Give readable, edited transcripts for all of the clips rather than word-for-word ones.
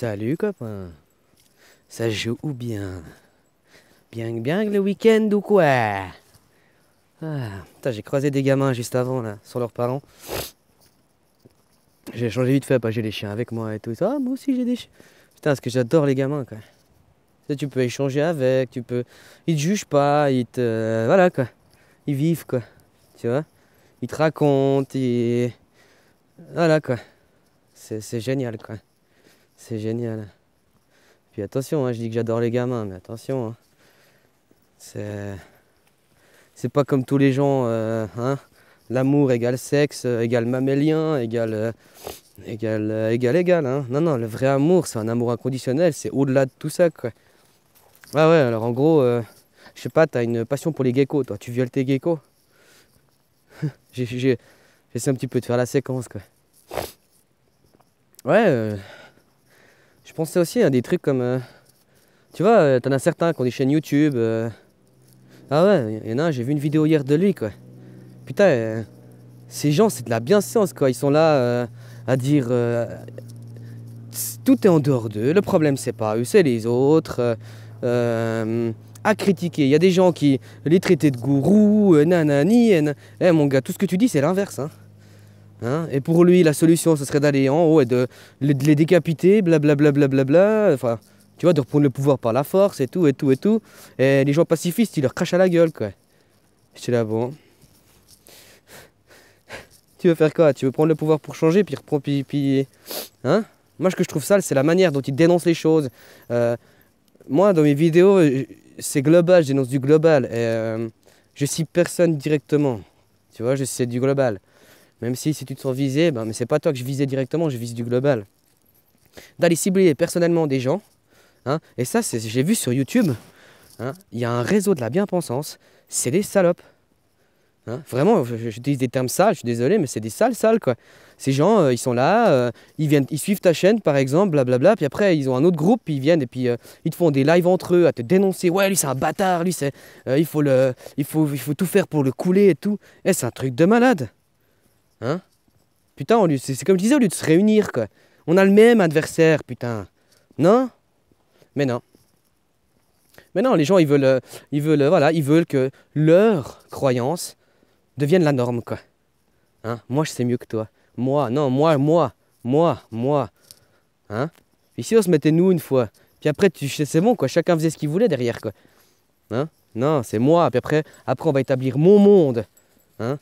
Salut copain, ça joue ou bien? Bien le week-end ou quoi? Putain, j'ai croisé des gamins juste avant là, sans leurs parents. J'ai changé vite fait, pas j'ai les chiens avec moi et tout. Ah, moi aussi j'ai des chiens. Putain, parce que j'adore les gamins quoi. Tu sais, tu peux échanger avec, tu peux. Ils te jugent pas, ils te. Voilà quoi. Ils vivent quoi. Tu vois? Ils te racontent, ils. Voilà quoi. C'est génial quoi. C'est génial. Puis attention, hein, je dis que j'adore les gamins, mais attention, hein. C'est. C'est pas comme tous les gens, hein. L'amour égale sexe, égale mamélien, égale, hein. Non, non, le vrai amour, c'est un amour inconditionnel, c'est au-delà de tout ça, quoi. Ah ouais, alors en gros, je sais pas, t'as une passion pour les geckos, toi, tu violes tes geckos. J'essaie un petit peu de faire la séquence, quoi. Ouais, je pensais aussi à des trucs comme, tu vois, t'en as certains qui ont des chaînes YouTube. Ah ouais, il y en a un, j'ai vu une vidéo hier de lui, quoi. Putain, ces gens, c'est de la bienséance, quoi. Ils sont là à dire tout est en dehors d'eux. Le problème, c'est pas eux, c'est les autres. À critiquer. Il y a des gens qui les traitaient de gourous, nanani. Eh, mon gars, tout ce que tu dis, c'est l'inverse. Hein. Et pour lui, la solution, ce serait d'aller en haut et de les décapiter, blablabla. Enfin, tu vois, de reprendre le pouvoir par la force et tout, et tout, et tout. Et les gens pacifistes, ils leur crachent à la gueule, quoi. J'étais là, bon. Tu veux faire quoi? Tu veux prendre le pouvoir pour changer, puis hein? Moi, ce que je trouve sale, c'est la manière dont ils dénoncent les choses. Moi, dans mes vidéos, c'est global, je dénonce du global. Et je cible personne directement. Tu vois, c'est du global. Même si tu te sens visé, ben, mais c'est pas toi que je visais directement, je vise du global. D'aller cibler personnellement des gens, hein, et ça, j'ai vu sur YouTube, hein, il y a un réseau de la bien-pensance, c'est des salopes. Hein, vraiment, j'utilise des termes sales, je suis désolé, mais c'est des sales, quoi. Ces gens, ils sont là, ils suivent ta chaîne, par exemple, blablabla, puis après, ils ont un autre groupe, puis ils viennent, et puis ils te font des lives entre eux, à te dénoncer. Ouais, lui, c'est un bâtard, lui, il faut tout faire pour le couler et tout. Eh, c'est un truc de malade. Hein? Putain, c'est comme je disais, au lieu de se réunir, quoi. On a le même adversaire, putain. Non? Mais non. Mais non, les gens, voilà, ils veulent que leur croyance devienne la norme, quoi. Hein? Moi, je sais mieux que toi. Moi, non, moi. Hein? Ici, on se mettait nous une fois. Puis après, c'est bon, quoi. Chacun faisait ce qu'il voulait derrière, quoi. Hein? Non, c'est moi. Puis après, on va établir mon monde. Hein?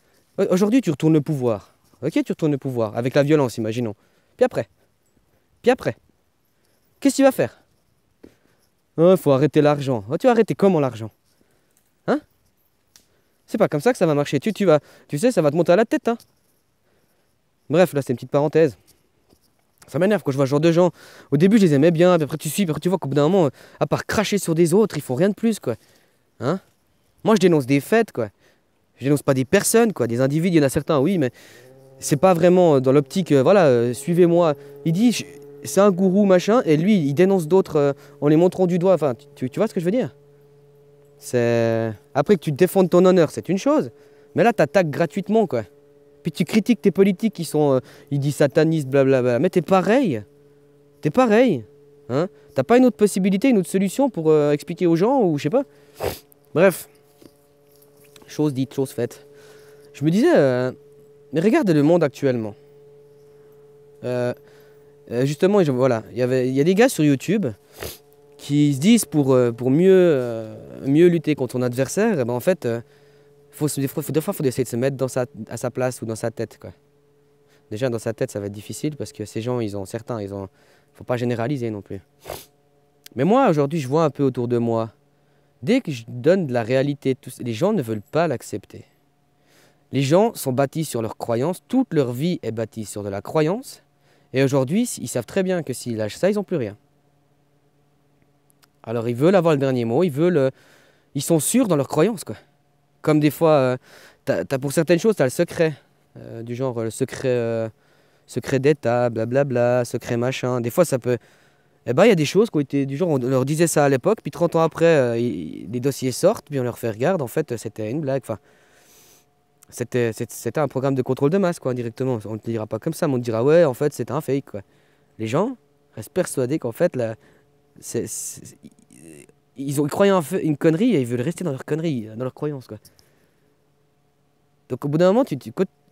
Aujourd'hui, tu retournes le pouvoir. Ok, tu retournes le pouvoir. Avec la violence, imaginons. Puis après. Qu'est-ce que tu vas faire? Il faut arrêter l'argent. Oh, tu vas arrêter comment l'argent? Hein? C'est pas comme ça que ça va marcher. Tu sais, ça va te monter à la tête, hein. Bref, là, c'est une petite parenthèse. Ça m'énerve quand je vois ce genre de gens. Au début, je les aimais bien, puis après tu suis, puis après tu vois qu'au bout d'un moment, à part cracher sur des autres, ils font rien de plus, quoi. Hein? Moi, je dénonce des faits, quoi. Je dénonce pas des personnes, quoi. Des individus, il y en a certains, oui, mais c'est pas vraiment dans l'optique, voilà, suivez-moi. Il dit, c'est un gourou, machin, et lui, il dénonce d'autres en les montrant du doigt. Enfin, tu vois ce que je veux dire? Après que tu défendes ton honneur, c'est une chose, mais là, t'attaques gratuitement, quoi. Puis tu critiques tes politiques qui sont, il dit satanistes, blablabla. Mais t'es pareil. T'es pareil. Hein? T'as pas une autre possibilité, une autre solution pour expliquer aux gens ou je sais pas. Bref. Chose dite, chose faite. Je me disais, mais regarde le monde actuellement. Justement, voilà, il y a des gars sur YouTube qui se disent pour mieux lutter contre son adversaire, eh ben en fait, des fois, faut essayer de se mettre à sa place ou dans sa tête, quoi. Déjà, dans sa tête, ça va être difficile parce que ces gens, faut pas généraliser non plus. Mais moi, aujourd'hui, je vois un peu autour de moi. Dès que je donne de la réalité, les gens ne veulent pas l'accepter. Les gens sont bâtis sur leurs croyances. Toute leur vie est bâtie sur de la croyance. Et aujourd'hui, ils savent très bien que s'ils lâchent ça, ils n'ont plus rien. Alors, ils veulent avoir le dernier mot. Ils sont sûrs dans leurs croyances, quoi. Comme des fois, pour certaines choses, tu as le secret. Du genre le secret d'État, blablabla, secret machin. Des fois, ça peut... Eh ben, il y a des choses qui ont été du genre, on leur disait ça à l'époque, puis 30 ans après, les dossiers sortent, puis on leur fait regarde, en fait, c'était une blague. Enfin, c'était un programme de contrôle de masse, quoi, directement. On ne te dira pas comme ça, mais on te dira, ouais, en fait, c'était un fake, quoi. Les gens, restent persuadés qu'en fait, là, ils croyaient en fait une connerie et ils veulent rester dans leur connerie, dans leur croyance, quoi. Donc au bout d'un moment,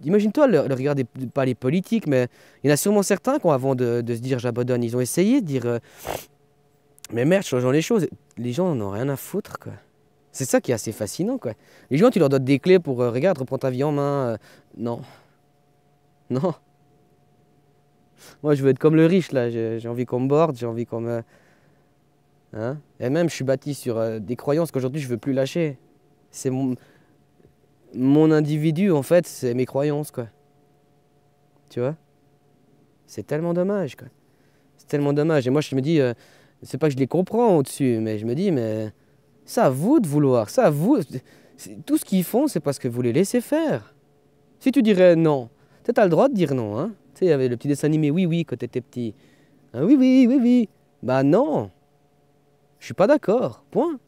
imagine-toi le regard pas les politiques, mais il y en a sûrement certains qui, avant de se dire j'abandonne, ils ont essayé de dire mais merde, changeons les choses. Les gens n'en ont rien à foutre, quoi. C'est ça qui est assez fascinant, quoi. Les gens, tu leur donnes des clés pour regarde, reprends ta vie en main. Non, non. Moi, je veux être comme le riche, là. J'ai envie qu'on me borde, j'ai envie qu'on me. Hein? Et même, je suis bâti sur des croyances qu'aujourd'hui, je veux plus lâcher. C'est mon individu, en fait, c'est mes croyances, quoi. Tu vois? C'est tellement dommage, quoi. C'est tellement dommage. Et moi, je me dis, c'est pas que je les comprends au-dessus, mais je me dis, mais c'est à vous de vouloir. C'est à vous. Tout ce qu'ils font, c'est parce que vous les laissez faire. Si tu dirais non, tu as le droit de dire non, hein. Tu sais, il y avait le petit dessin animé Oui, oui, quand t'étais petit. Hein, oui, oui, oui, oui. Bah non, je suis pas d'accord. Point.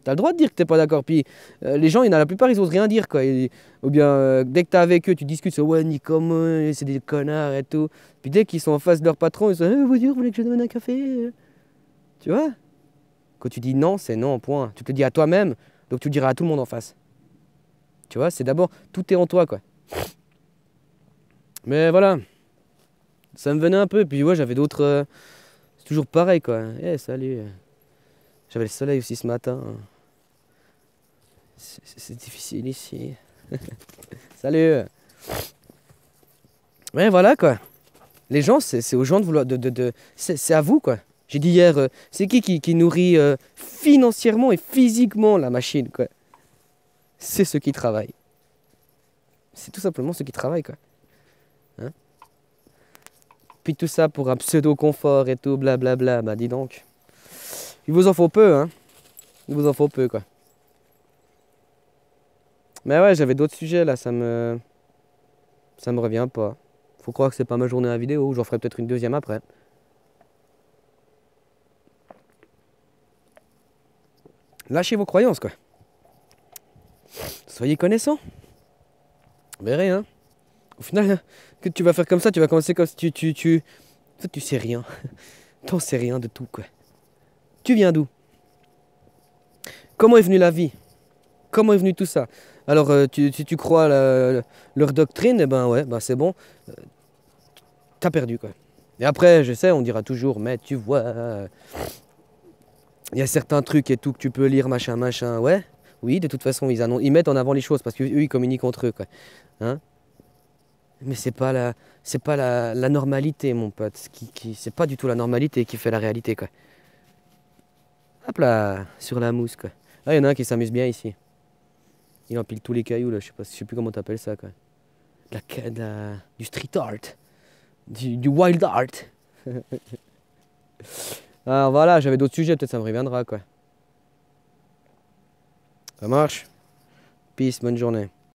T'as le droit de dire que t'es pas d'accord. Puis les gens, la plupart, ils osent rien dire, quoi. Ou bien, dès que t'es avec eux, tu discutes, c'est ouais, ni comment, c'est des connards et tout. Puis dès qu'ils sont en face de leur patron, ils sont vous voulez que je donne un café? Tu vois? Quand tu dis non, c'est non, point. Tu te le dis à toi-même, donc tu le diras à tout le monde en face. Tu vois, c'est d'abord, tout est en toi, quoi. Mais voilà, ça me venait un peu. Puis ouais, j'avais d'autres. C'est toujours pareil, quoi. Eh, salut. J'avais le soleil aussi ce matin. C'est difficile ici. Salut. Mais voilà, quoi. Les gens, c'est aux gens de vouloir. C'est à vous, quoi. J'ai dit hier, c'est qui nourrit financièrement et physiquement la machine, quoi. C'est ceux qui travaillent. C'est tout simplement ceux qui travaillent, quoi. Hein? Puis tout ça pour un pseudo-confort et tout, blablabla. Bah dis donc. Il vous en faut peu, hein. Il vous en faut peu, quoi. Mais ouais, j'avais d'autres sujets, là, ça me revient pas. Faut croire que c'est pas ma journée à vidéo, j'en ferai peut-être une deuxième après. Lâchez vos croyances, quoi. Soyez connaissants. Vous verrez, hein. Au final, que tu vas faire comme ça, tu vas commencer comme si En fait, tu sais rien. T'en sais rien de tout, quoi. Tu viens d'où? Comment est venue la vie? Comment est venu tout ça? Alors, si tu crois leur doctrine, eh ben ouais, ben c'est bon. T'as perdu, quoi. Et après, je sais, on dira toujours, mais tu vois, il y a certains trucs et tout que tu peux lire, machin, machin, ouais. Oui, de toute façon, ils mettent en avant les choses parce qu'eux, ils communiquent entre eux, quoi. Hein? Mais c'est pas la normalité, mon pote. C'est pas du tout la normalité qui fait la réalité, quoi. Hop là, sur la mousse, quoi. Ah, il y en a un qui s'amuse bien ici. Il empile tous les cailloux, là. Je sais plus comment t'appelles ça, quoi. Du street art. Du wild art. Alors voilà, j'avais d'autres sujets, peut-être ça me reviendra, quoi. Ça marche. Peace, bonne journée.